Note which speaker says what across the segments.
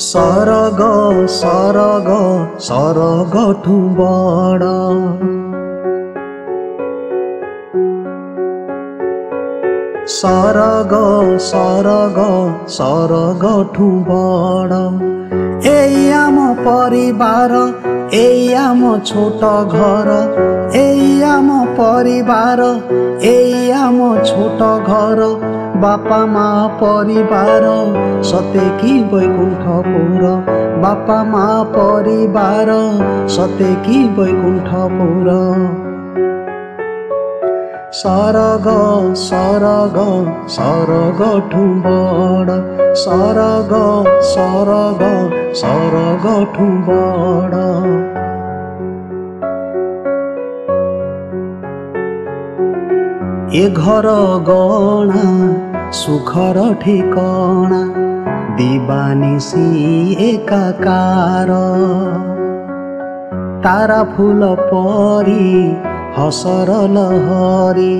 Speaker 1: सरग सरग सरगठु बड़ सरग सरग सरगठु बड़ एई आम परिवार एई आम छोट घर एई आम परिवार एई आम छोट घर बापा माँ परिवार सते कि वैकुंठपुर बापा माँ परिवार सते कि वैकुंठपुर सरग सरग सरगठु बड़ सरग सरग सरगठु बड़ ए घर गणा सुखर ठिकणा दिवानिसी एकाकार तारा फूल परी हसर लहरी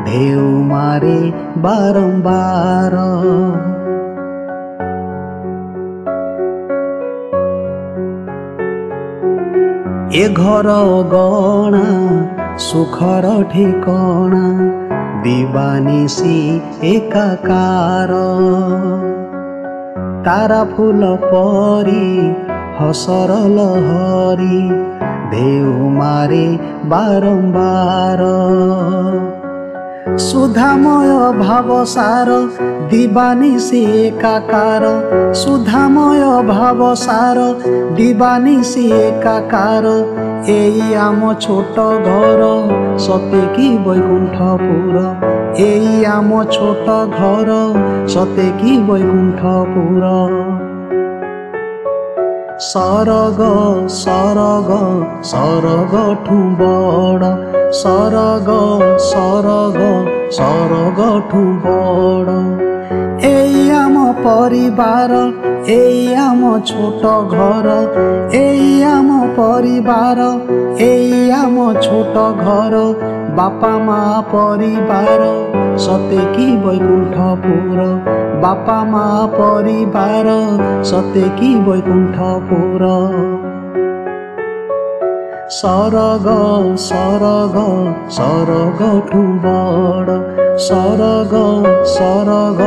Speaker 1: ढेउ मारे बारंबार ए घर गणा सुखर ठिकणा दिवानिसी एकाकार तारा फूल परी हसर लहरी ढेउ मारे बारंबार सुधामय भावसार दिवानिसी एकाकार सुधामय भावसार दिवानिसी एकाकार एई आम छोट घर सते कि वैकुंठपुर एई आम छोट घर सते कि वैकुंठपुर सरग सरग सरगठु बड़ सरग सरग सरगठु बड़ एई आम परिवार एई आम छोट घर एई आम परिवार एई आम छोट घर बापा माँ परिवार सते कि वैकुंठपुर बापा माँ परिवार सते कि वैकुंठपुर सरग सरग सरगठु बड़ सरग सरग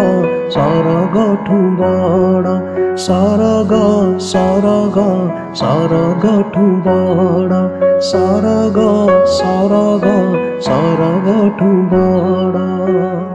Speaker 1: सरगठु बड़ सरग सरग सरगठु बड़ सरग सरग सरगठु बड़।